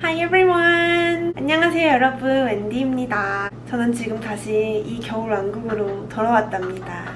Hi everyone! 안녕하세요 여러분, 웬디입니다. 저는 지금 다시 이 겨울 왕국으로 돌아왔답니다.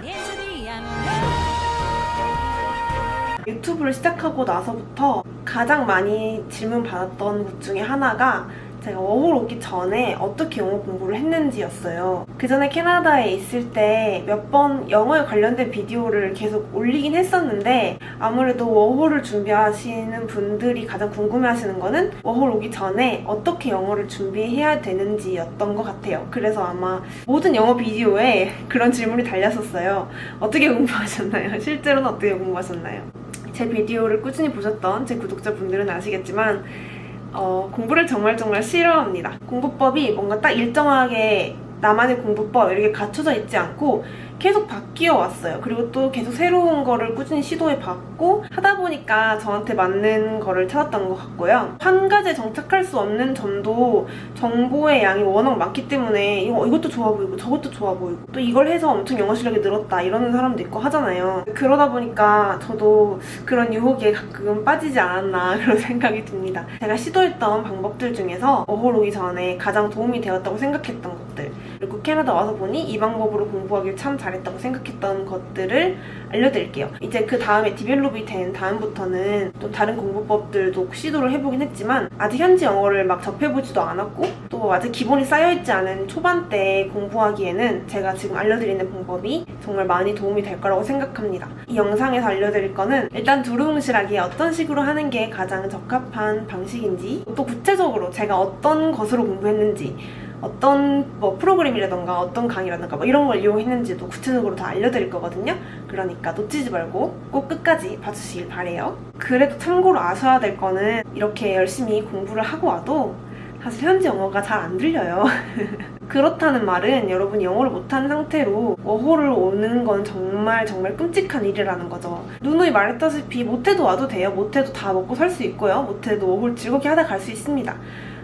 유튜브를 시작하고 나서부터 가장 많이 질문 받았던 것 중에 하나가 제가 워홀 오기 전에 어떻게 영어 공부를 했는지였어요. 그 전에 캐나다에 있을 때 몇 번 영어에 관련된 비디오를 계속 올리긴 했었는데 아무래도 워홀을 준비하시는 분들이 가장 궁금해하시는 거는 워홀 오기 전에 어떻게 영어를 준비해야 되는지였던 것 같아요. 그래서 아마 모든 영어 비디오에 그런 질문이 달렸었어요. 어떻게 공부하셨나요? 실제로는 어떻게 공부하셨나요? 제 비디오를 꾸준히 보셨던 제 구독자분들은 아시겠지만 공부를 정말 싫어합니다. 공부법이 뭔가 딱 일정하게 나만의 공부법 이렇게 갖춰져 있지 않고 계속 바뀌어 왔어요. 그리고 또 계속 새로운 거를 꾸준히 시도해봤고 하다 보니까 저한테 맞는 거를 찾았던 것 같고요. 한 가지에 정착할 수 없는 점도 정보의 양이 워낙 많기 때문에 이것도 좋아 보이고 저것도 좋아 보이고 또 이걸 해서 엄청 영어 실력이 늘었다 이러는 사람도 있고 하잖아요. 그러다 보니까 저도 그런 유혹에 가끔 빠지지 않았나 그런 생각이 듭니다. 제가 시도했던 방법들 중에서 워홀 오기 전에 가장 도움이 되었다고 생각했던 것들, 그리고 캐나다 와서 보니 이 방법으로 공부하길 참 잘했다고 생각했던 것들을 알려드릴게요. 이제 그 다음에 디벨롭이 된 다음부터는 또 다른 공부법들도 시도를 해보긴 했지만 아직 현지 영어를 막 접해보지도 않았고 또 아직 기본이 쌓여있지 않은 초반 때 공부하기에는 제가 지금 알려드리는 방법이 정말 많이 도움이 될 거라고 생각합니다. 이 영상에서 알려드릴 거는 일단 두루뭉실하게 어떤 식으로 하는 게 가장 적합한 방식인지, 또 구체적으로 제가 어떤 것으로 공부했는지, 어떤 프로그램이라던가 어떤 강의라던가 이런 걸 이용했는지도 구체적으로 다 알려드릴 거거든요. 그러니까 놓치지 말고 꼭 끝까지 봐주시길 바래요. 그래도 참고로 아셔야 될 거는 이렇게 열심히 공부를 하고 와도 사실 현지 영어가 잘 안 들려요. 그렇다는 말은 여러분이 영어를 못하는 상태로 워홀을 오는 건 정말 끔찍한 일이라는 거죠. 누누이 말했다시피 못해도 와도 돼요. 못해도 다 먹고 살 수 있고요. 못해도 워홀 즐겁게 하다 갈 수 있습니다.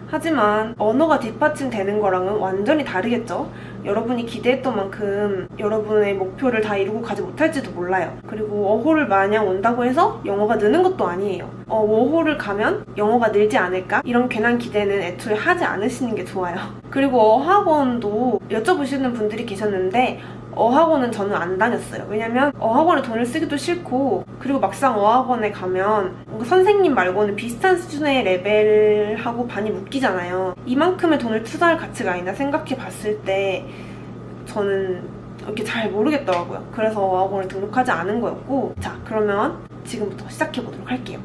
하지만 언어가 뒷받침되는 거랑은 완전히 다르겠죠? 여러분이 기대했던 만큼 여러분의 목표를 다 이루고 가지 못할지도 몰라요. 그리고 워홀을 마냥 온다고 해서 영어가 느는 것도 아니에요. 워홀을 가면 영어가 늘지 않을까? 이런 괜한 기대는 애초에 하지 않으시는 게 좋아요. 그리고 어학원도 여쭤보시는 분들이 계셨는데 어학원은 저는 안 다녔어요. 왜냐면 어학원에 돈을 쓰기도 싫고, 그리고 막상 어학원에 가면 뭔가 선생님 말고는 비슷한 수준의 레벨하고 반이 묶이잖아요. 이만큼의 돈을 투자할 가치가 아니나 생각해 봤을 때 저는 이렇게 잘 모르겠더라고요. 그래서 어학원에 등록하지 않은 거였고, 자, 그러면 지금부터 시작해보도록 할게요.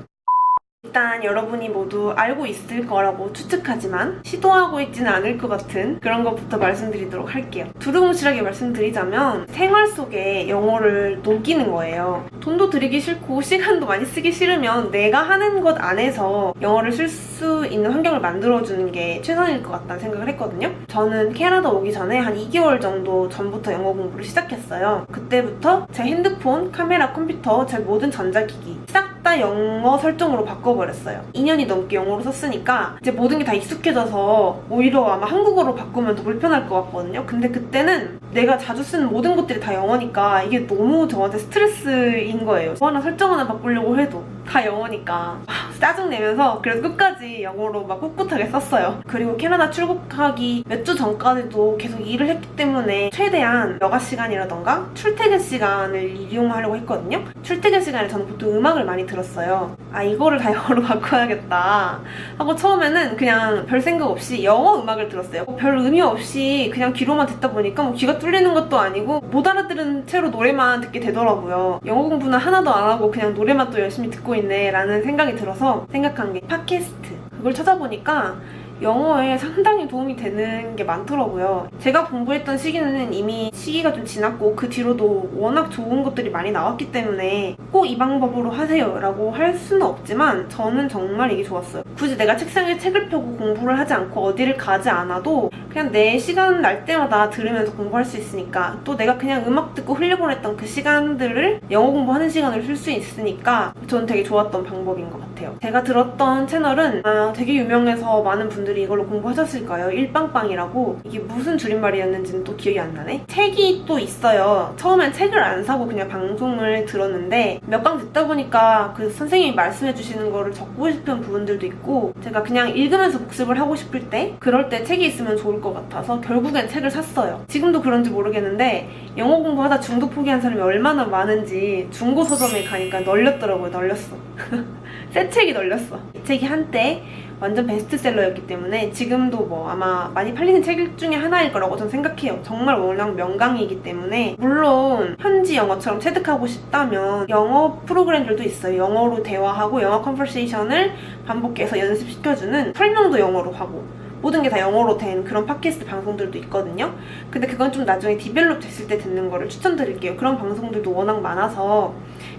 일단 여러분이 모두 알고 있을 거라고 추측하지만 시도하고 있지는 않을 것 같은 그런 것부터 말씀드리도록 할게요. 두루뭉실하게 말씀드리자면 생활 속에 영어를 녹이는 거예요. 돈도 들이기 싫고 시간도 많이 쓰기 싫으면 내가 하는 것 안에서 영어를 쓸 수 있는 환경을 만들어주는 게 최선일 것 같다는 생각을 했거든요. 저는 캐나다 오기 전에 한 2개월 정도 전부터 영어 공부를 시작했어요. 그때부터 제 핸드폰, 카메라, 컴퓨터, 제 모든 전자기기 싹 다 영어 설정으로 바꿔버렸어요. 2년이 넘게 영어로 썼으니까 이제 모든 게 다 익숙해져서 오히려 아마 한국어로 바꾸면 더 불편할 것 같거든요. 근데 그때는 내가 자주 쓰는 모든 것들이 다 영어니까 이게 너무 저한테 스트레스인 거예요. 뭐 하나 설정 하나 바꾸려고 해도 다 영어니까 짜증내면서 그래서 끝까지 영어로 막 꿋꿋하게 썼어요. 그리고 캐나다 출국하기 몇 주 전까지도 계속 일을 했기 때문에 최대한 여가 시간이라던가 출퇴근 시간을 이용하려고 했거든요. 출퇴근 시간에 저는 보통 음악을 많이 들었어요. 이거를 다 영어로 바꿔야겠다 하고 처음에는 그냥 별 생각 없이 영어 음악을 들었어요. 별 의미 없이 그냥 귀로만 듣다 보니까 귀가 뚫리는 것도 아니고 못 알아들은 채로 노래만 듣게 되더라고요. 영어 공부는 하나도 안 하고 그냥 노래만 또 열심히 듣고 있네 라는 생각이 들어서 생각한 게 팟캐스트. 그걸 찾아보니까 영어에 상당히 도움이 되는 게 많더라고요. 제가 공부했던 시기는 이미 시기가 좀 지났고 그 뒤로도 워낙 좋은 것들이 많이 나왔기 때문에 꼭 이 방법으로 하세요 라고 할 수는 없지만 저는 정말 이게 좋았어요. 굳이 내가 책상에 책을 펴고 공부를 하지 않고 어디를 가지 않아도 그냥 내 시간 날 때마다 들으면서 공부할 수 있으니까, 또 내가 그냥 음악 듣고 흘려보냈던 그 시간들을 영어 공부하는 시간으로 쓸 수 있으니까 저는 되게 좋았던 방법인 것 같아요. 같아요. 제가 들었던 채널은 되게 유명해서 많은 분들이 이걸로 공부하셨을까요? 일빵빵이라고. 이게 무슨 줄임말이었는지는 또 기억이 안 나네. 책이 또 있어요. 처음엔 책을 안 사고 그냥 방송을 들었는데 몇 강 듣다 보니까 그 선생님이 말씀해 주시는 거를 적고 싶은 부분들도 있고, 제가 그냥 읽으면서 복습을 하고 싶을 때, 그럴 때 책이 있으면 좋을 것 같아서 결국엔 책을 샀어요. 지금도 그런지 모르겠는데 영어 공부하다 중도 포기한 사람이 얼마나 많은지 중고 서점에 가니까 널렸더라고요. 널렸어. 새 책이 널렸어. 이 책이 한때 완전 베스트셀러였기 때문에 지금도 뭐 아마 많이 팔리는 책 중에 하나일 거라고 저는 생각해요. 정말 워낙 명강이기 때문에. 물론 현지 영어처럼 체득하고 싶다면 영어 프로그램들도 있어요. 영어로 대화하고 영어 컨버세이션을 반복해서 연습시켜주는, 설명도 영어로 하고 모든 게 다 영어로 된 그런 팟캐스트 방송들도 있거든요. 근데 그건 좀 나중에 디벨롭 됐을 때 듣는 거를 추천드릴게요. 그런 방송들도 워낙 많아서.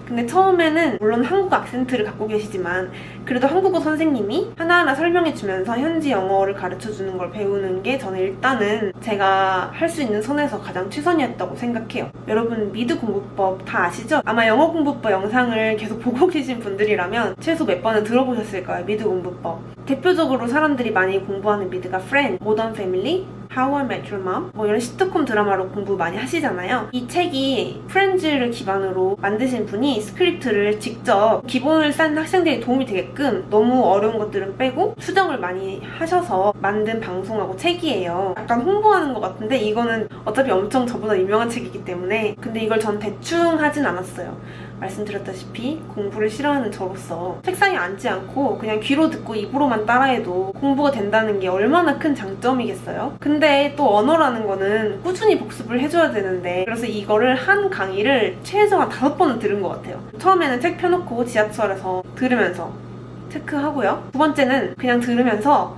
근데 처음에는 물론 한국 악센트를 갖고 계시지만 그래도 한국어 선생님이 하나하나 설명해주면서 현지 영어를 가르쳐주는 걸 배우는 게 저는 일단은 제가 할 수 있는 선에서 가장 최선이었다고 생각해요. 여러분 미드 공부법 다 아시죠? 아마 영어 공부법 영상을 계속 보고 계신 분들이라면 최소 몇 번은 들어보셨을 거예요. 미드 공부법. 대표적으로 사람들이 많이 공부하는 미드가 Friends, Modern Family, How I Met Your Mom, 뭐 이런 시트콤 드라마로 공부 많이 하시잖아요. 이 책이 프렌즈를 기반으로 만드신 분이 스크립트를 직접 기본을 쌓는 학생들이 도움이 되게끔 너무 어려운 것들은 빼고 수정을 많이 하셔서 만든 방송하고 책이에요. 약간 홍보하는 것 같은데 이거는 어차피 엄청 저보다 유명한 책이기 때문에. 근데 이걸 전 대충 하진 않았어요. 말씀드렸다시피 공부를 싫어하는 저로서 책상에 앉지 않고 그냥 귀로 듣고 입으로만 따라해도 공부가 된다는 게 얼마나 큰 장점이겠어요? 근데 또 언어라는 거는 꾸준히 복습을 해줘야 되는데, 그래서 이거를 한 강의를 최소한 5번은 들은 것 같아요. 처음에는 책 펴놓고 지하철에서 들으면서 체크하고요. 두 번째는 그냥 들으면서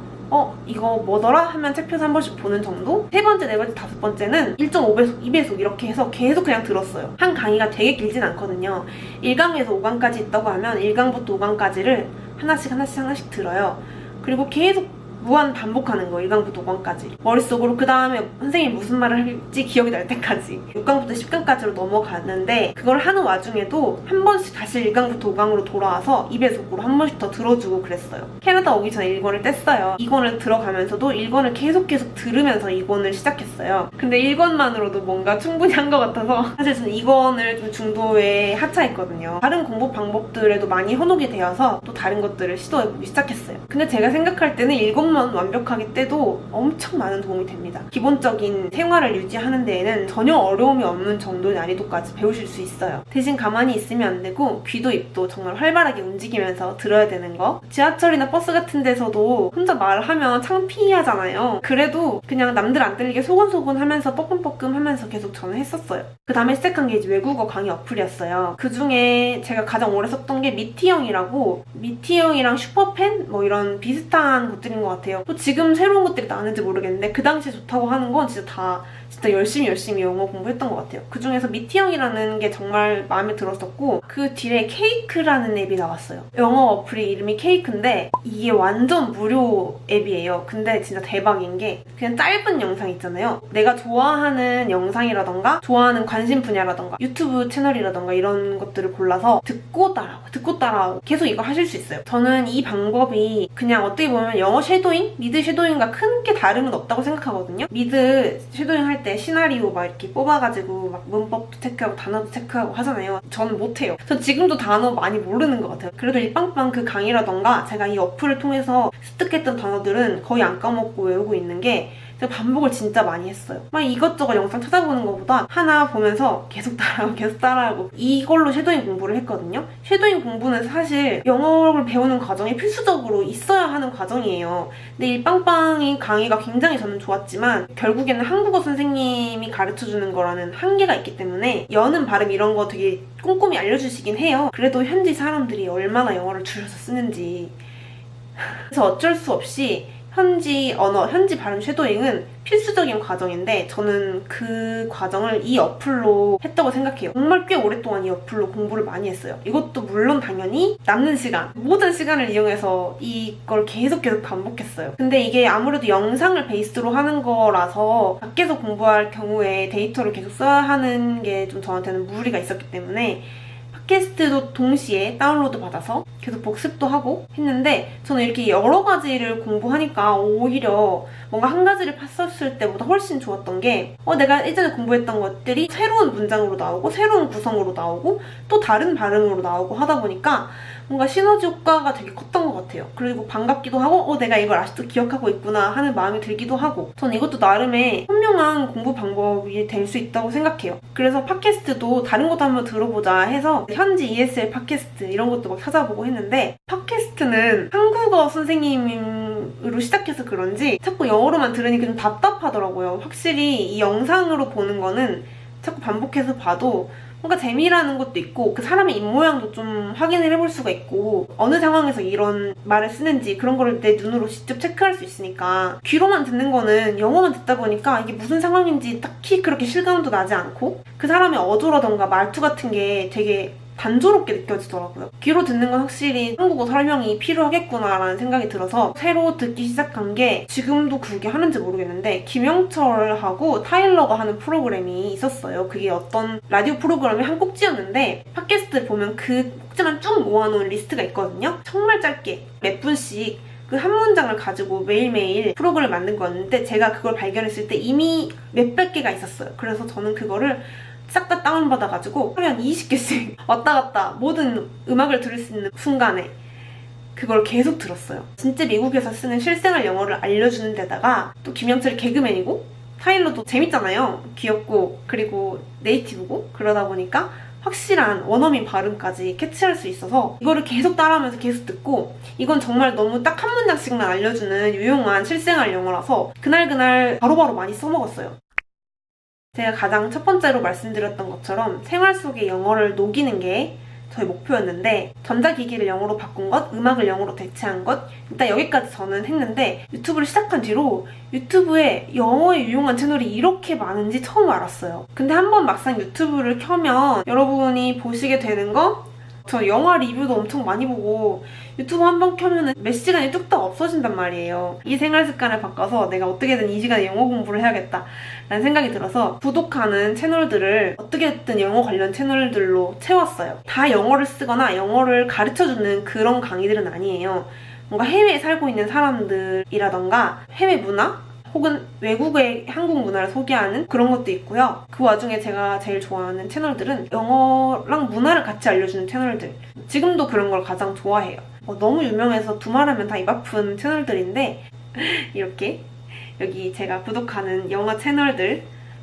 이거 뭐더라? 하면 책 펴서 한 번씩 보는 정도? 세 번째, 네 번째, 다섯 번째는 1.5배속, 2배속 이렇게 해서 계속 그냥 들었어요. 한 강의가 되게 길진 않거든요. 1강에서 5강까지 있다고 하면 1강부터 5강까지를 하나씩 들어요. 그리고 계속 무한 반복하는 거, 1강부터 5강까지. 머릿속으로 그 다음에 선생님이 무슨 말을 할지 기억이 날 때까지 6강부터 10강까지로 넘어가는데, 그걸 하는 와중에도 한 번씩 다시 1강부터 5강으로 돌아와서 2배속으로 한 번씩 더 들어주고 그랬어요. 캐나다 오기 전에 1권을 뗐어요. 2권을 들어가면서도 1권을 계속 들으면서 2권을 시작했어요. 근데 1권만으로도 뭔가 충분히 한 것 같아서 사실 저는 2권을 좀 중도에 하차했거든요. 다른 공부 방법들에도 많이 현혹이 되어서 또 다른 것들을 시도해보기 시작했어요. 근데 제가 생각할 때는 1권만 완벽하게 떼도 엄청 많은 도움이 됩니다. 기본적인 생활을 유지하는 데에는 전혀 어려움이 없는 정도의 난이도까지 배우실 수 있어요. 대신 가만히 있으면 안 되고 귀도 입도 정말 활발하게 움직이면서 들어야 되는 거. 지하철이나 버스 같은 데서도 혼자 말하면 창피하잖아요. 그래도 그냥 남들 안 들리게 소곤소곤 하면서 뻐끔뻐끔 하면서 계속 저는 했었어요. 그 다음에 시작한 게 이제 외국어 강의 어플이었어요. 그 중에 제가 가장 오래 썼던 게 미티형이라고, 미티형이랑 슈퍼펜? 뭐 이런 비슷한 것들인 것 같아요. 또 지금 새로운 것들이 나왔는지 모르겠는데 그 당시에 좋다고 하는 건 진짜 열심히 영어 공부했던 것 같아요. 그 중에서 미티형이라는 게 정말 마음에 들었었고, 그 뒤에 케이크라는 앱이 나왔어요. 영어 어플이 이름이 케이크인데 이게 완전 무료 앱이에요. 근데 진짜 대박인 게 그냥 짧은 영상 있잖아요. 내가 좋아하는 영상이라던가 좋아하는 관심 분야라던가 유튜브 채널이라던가 이런 것들을 골라서 듣고 따라하고 계속 이거 하실 수 있어요. 저는 이 방법이 그냥 어떻게 보면 영어 섀도잉? 미드 섀도잉과 큰 게 다름은 없다고 생각하거든요. 미드 섀도잉 할 때 시나리오 막 이렇게 뽑아가지고 막 문법도 체크하고 단어도 체크하고 하잖아요. 저는 못해요. 저 지금도 단어 많이 모르는 것 같아요. 그래도 일빵빵 그 강의라던가 제가 이 어플을 통해서 습득했던 단어들은 거의 안 까먹고 외우고 있는 게, 제가 반복을 진짜 많이 했어요. 막 이것저것 영상 찾아보는 것보다 하나 보면서 계속 따라하고 이걸로 섀도잉 공부를 했거든요. 섀도잉 공부는 사실 영어를 배우는 과정이 필수적으로 있어야 하는 과정이에요. 근데 일빵빵이 강의가 굉장히 저는 좋았지만 결국에는 한국어 선생님이 가르쳐주는 거라는 한계가 있기 때문에 연음, 발음 이런 거 되게 꼼꼼히 알려주시긴 해요. 그래도 현지 사람들이 얼마나 영어를 줄여서 쓰는지. 그래서 어쩔 수 없이 현지 언어, 현지 발음 쉐도잉은 필수적인 과정인데 저는 그 과정을 이 어플로 했다고 생각해요. 정말 꽤 오랫동안 이 어플로 공부를 많이 했어요. 이것도 물론 당연히 남는 시간, 모든 시간을 이용해서 이걸 계속 반복했어요. 근데 이게 아무래도 영상을 베이스로 하는 거라서 밖에서 공부할 경우에 데이터를 계속 써야 하는 게 좀 저한테는 무리가 있었기 때문에 팟캐스트도 동시에 다운로드 받아서 계속 복습도 하고 했는데 저는 이렇게 여러 가지를 공부하니까 오히려 뭔가 한 가지를 팠었을 때보다 훨씬 좋았던 게 내가 예전에 공부했던 것들이 새로운 문장으로 나오고 새로운 구성으로 나오고 또 다른 발음으로 나오고 하다 보니까 뭔가 시너지 효과가 되게 컸던 것 같아요. 그리고 반갑기도 하고 내가 이걸 아직도 기억하고 있구나 하는 마음이 들기도 하고 저는 이것도 나름의 현명한 공부 방법이 될 수 있다고 생각해요. 그래서 팟캐스트도 다른 것도 한번 들어보자 해서 현지 ESL 팟캐스트 이런 것도 막 찾아보고 했는데 팟캐스트는 한국어 선생님으로 시작해서 그런지 자꾸 영어로만 들으니까 좀 답답하더라고요. 확실히 이 영상으로 보는 거는 자꾸 반복해서 봐도 뭔가 재미라는 것도 있고 그 사람의 입모양도 좀 확인을 해볼 수가 있고 어느 상황에서 이런 말을 쓰는지 그런 거를 내 눈으로 직접 체크할 수 있으니까 귀로만 듣는 거는 영어만 듣다 보니까 이게 무슨 상황인지 딱히 그렇게 실감도 나지 않고 그 사람의 어조라던가 말투 같은 게 되게 단조롭게 느껴지더라고요. 귀로 듣는 건 확실히 한국어 설명이 필요하겠구나라는 생각이 들어서 새로 듣기 시작한 게 지금도 그게 하는지 모르겠는데 김영철하고 타일러가 하는 프로그램이 있었어요. 그게 어떤 라디오 프로그램의 한 꼭지였는데 팟캐스트를 보면 그 꼭지만 쭉 모아놓은 리스트가 있거든요. 정말 짧게 몇 분씩 그 한 문장을 가지고 매일매일 프로그램을 만든 거였는데 제가 그걸 발견했을 때 이미 몇백 개가 있었어요. 그래서 저는 그거를 싹 다 다운받아가지고 하루에 한 20개씩 왔다 갔다 모든 음악을 들을 수 있는 순간에 그걸 계속 들었어요. 진짜 미국에서 쓰는 실생활 영어를 알려주는 데다가 또 김영철이 개그맨이고 타일러도 재밌잖아요. 귀엽고 그리고 네이티브고 그러다 보니까 확실한 원어민 발음까지 캐치할 수 있어서 이거를 계속 따라하면서 계속 듣고 이건 정말 너무 딱 한 문장씩만 알려주는 유용한 실생활 영어라서 그날그날 바로바로 많이 써먹었어요. 제가 가장 첫 번째로 말씀드렸던 것처럼 생활 속의 영어를 녹이는 게 저의 목표였는데 전자기기를 영어로 바꾼 것, 음악을 영어로 대체한 것 일단 여기까지 저는 했는데 유튜브를 시작한 뒤로 유튜브에 영어에 유용한 채널이 이렇게 많은지 처음 알았어요. 근데 한번 막상 유튜브를 켜면 여러분이 보시게 되는 거 저 영화 리뷰도 엄청 많이 보고 유튜브 한 번 켜면 몇 시간이 뚝딱 없어진단 말이에요. 이 생활 습관을 바꿔서 내가 어떻게든 이 시간에 영어 공부를 해야겠다 라는 생각이 들어서 구독하는 채널들을 어떻게든 영어 관련 채널들로 채웠어요. 다 영어를 쓰거나 영어를 가르쳐주는 그런 강의들은 아니에요. 뭔가 해외에 살고 있는 사람들이라던가 해외 문화? 혹은 외국의 한국 문화를 소개하는 그런 것도 있고요. 그 와중에 제가 제일 좋아하는 채널들은 영어랑 문화를 같이 알려주는 채널들. 지금도 그런 걸 가장 좋아해요. 너무 유명해서 두말하면 다 입 아픈 채널들인데 이렇게 여기 제가 구독하는 영어 채널들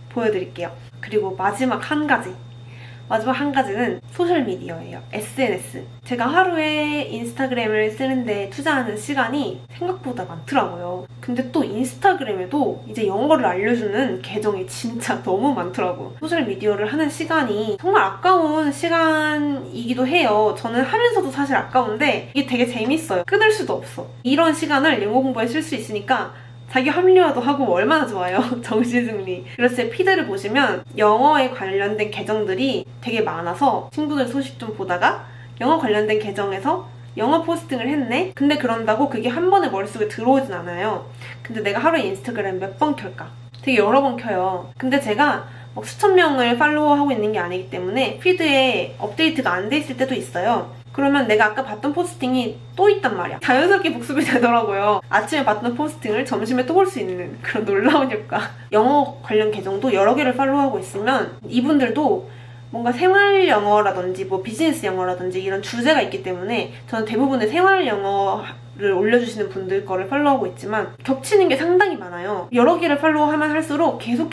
보여드릴게요. 그리고 마지막 한 가지는 소셜미디어예요. SNS. 제가 하루에 인스타그램을 쓰는데 투자하는 시간이 생각보다 많더라고요. 근데 또 인스타그램에도 이제 영어를 알려주는 계정이 진짜 너무 많더라고요. 소셜미디어를 하는 시간이 정말 아까운 시간이기도 해요. 저는 하면서도 사실 아까운데 이게 되게 재밌어요. 끊을 수도 없어. 이런 시간을 영어 공부에 쓸 수 있으니까 자기 합리화도 하고 얼마나 좋아요. 정신승리. 그래서 제 피드를 보시면 영어에 관련된 계정들이 되게 많아서 친구들 소식 좀 보다가 영어 관련된 계정에서 영어 포스팅을 했네? 근데 그런다고 그게 한 번에 머릿속에 들어오진 않아요. 근데 내가 하루에 인스타그램 몇 번 켤까? 되게 여러 번 켜요. 근데 제가 막 수천 명을 팔로우하고 있는 게 아니기 때문에 피드에 업데이트가 안 돼 있을 때도 있어요. 그러면 내가 아까 봤던 포스팅이 또 있단 말이야. 자연스럽게 복습이 되더라고요. 아침에 봤던 포스팅을 점심에 또 볼 수 있는 그런 놀라운 효과. 영어 관련 계정도 여러 개를 팔로우하고 있으면 이분들도 뭔가 생활 영어라든지 뭐 비즈니스 영어라든지 이런 주제가 있기 때문에 저는 대부분의 생활 영어를 올려주시는 분들 거를 팔로우하고 있지만 겹치는 게 상당히 많아요. 여러 개를 팔로우하면 할수록 계속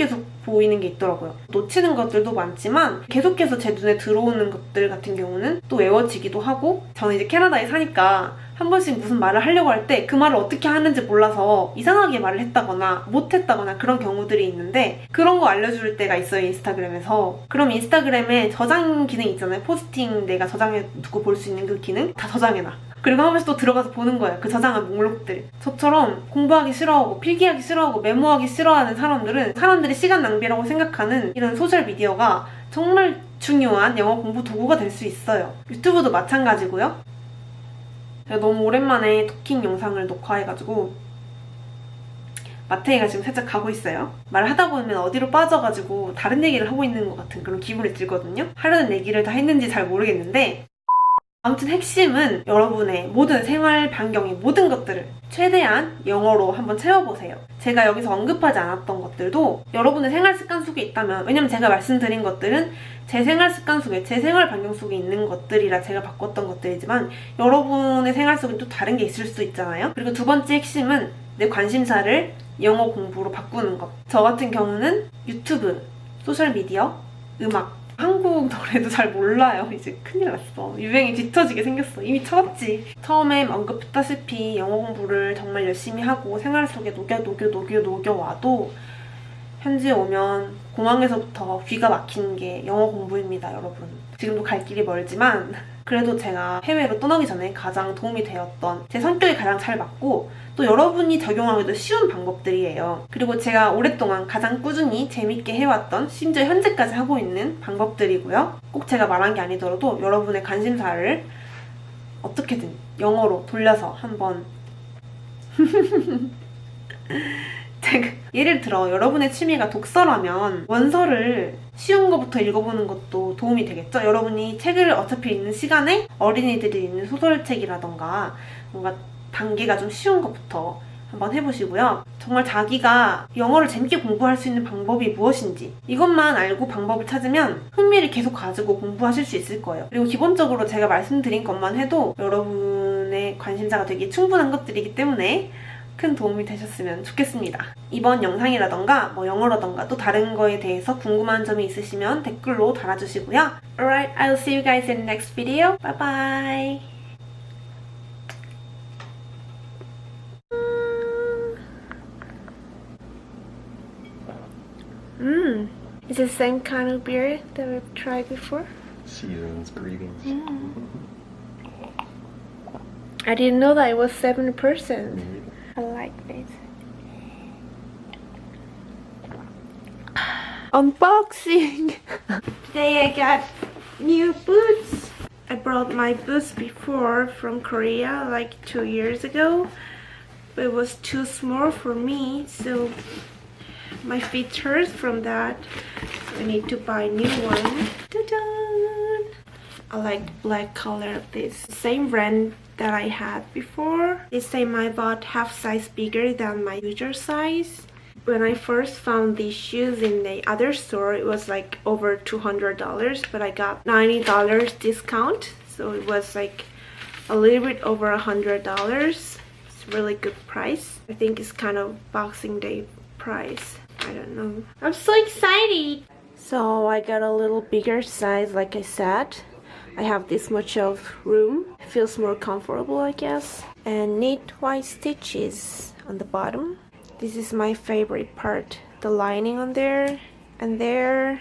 보이는 게 있더라고요. 놓치는 것들도 많지만 계속해서 제 눈에 들어오는 것들 같은 경우는 또 외워지기도 하고 저는 이제 캐나다에 사니까 한 번씩 무슨 말을 하려고 할 때 그 말을 어떻게 하는지 몰라서 이상하게 말을 했다거나 못했다거나 그런 경우들이 있는데 그런 거 알려줄 때가 있어요. 인스타그램에서. 그럼 인스타그램에 저장 기능 있잖아요. 포스팅 내가 저장해두고 볼 수 있는 그 기능 다 저장해놔. 그리고 한 번씩 또 들어가서 보는 거예요. 그 저장한 목록들. 저처럼 공부하기 싫어하고 필기하기 싫어하고 메모하기 싫어하는 사람들이 시간 낭비라고 생각하는 이런 소셜미디어가 정말 중요한 영어 공부 도구가 될 수 있어요. 유튜브도 마찬가지고요. 제가 너무 오랜만에 토킹 영상을 녹화해가지고 마태이가 지금 살짝 가고 있어요. 말을 하다 보면 어디로 빠져가지고 다른 얘기를 하고 있는 것 같은 그런 기분이 들거든요. 하려는 얘기를 다 했는지 잘 모르겠는데 아무튼 핵심은 여러분의 모든 생활 반경의 모든 것들을 최대한 영어로 한번 채워보세요. 제가 여기서 언급하지 않았던 것들도 여러분의 생활 습관 속에 있다면, 왜냐면 제가 말씀드린 것들은 제 생활 습관 속에, 제 생활 반경 속에 있는 것들이라 제가 바꿨던 것들이지만 여러분의 생활 속에 또 다른 게 있을 수 있잖아요. 그리고 두 번째 핵심은 내 관심사를 영어 공부로 바꾸는 것. 저 같은 경우는 유튜브, 소셜미디어, 음악, 한국 노래도 잘 몰라요. 이제 큰일 났어. 유행이 뒤처지게 생겼어. 이미 쳐봤지. 처음에 언급했다시피 영어 공부를 정말 열심히 하고 생활 속에 녹여와도 현지에 오면 공항에서부터 귀가 막히는 게 영어 공부입니다, 여러분. 지금도 갈 길이 멀지만 그래도 제가 해외로 떠나기 전에 가장 도움이 되었던, 제 성격이 가장 잘 맞고 또 여러분이 적용하기도 쉬운 방법들이에요. 그리고 제가 오랫동안 가장 꾸준히 재밌게 해왔던, 심지어 현재까지 하고 있는 방법들이고요. 꼭 제가 말한 게 아니더라도 여러분의 관심사를 어떻게든 영어로 돌려서 한번 제가 예를 들어 여러분의 취미가 독서라면 원서를 쉬운 것부터 읽어보는 것도 도움이 되겠죠? 여러분이 책을 어차피 읽는 시간에 어린이들이 읽는 소설책이라던가 뭔가 단계가 좀 쉬운 것부터 한번 해보시고요. 정말 자기가 영어를 재밌게 공부할 수 있는 방법이 무엇인지 이것만 알고 방법을 찾으면 흥미를 계속 가지고 공부하실 수 있을 거예요. 그리고 기본적으로 제가 말씀드린 것만 해도 여러분의 관심사가 되게 충분한 것들이기 때문에 큰 도움이 되셨으면 좋겠습니다. 이번 영상이라던가 뭐 영어라던가 또 다른 거에 대해서 궁금한 점이 있으시면 댓글로 달아주시고요. Alright, I'll see you guys in the next video. Bye bye! It's the same kind of beer that we've tried before. Seasons, greetings. I didn't know that it was 7%. I like this. Unboxing! Today I got new boots. I brought my boots before from Korea like 2 years ago, but it was too small for me, so my feet hurt from that. I need to buy a new one. Ta-da! I like the black color of this. Same brand that I had before. This time I bought half size bigger than my usual size. When I first found these shoes in the other store, it was like over $200, but I got $90 discount, so it was like a little bit over $100. It's a really good price. I think it's kind of Boxing Day price. I don't know. I'm so excited! So I got a little bigger size, like I said. I have this much of room. It feels more comfortable, I guess. And neat white stitches on the bottom. This is my favorite part. The lining on there and there.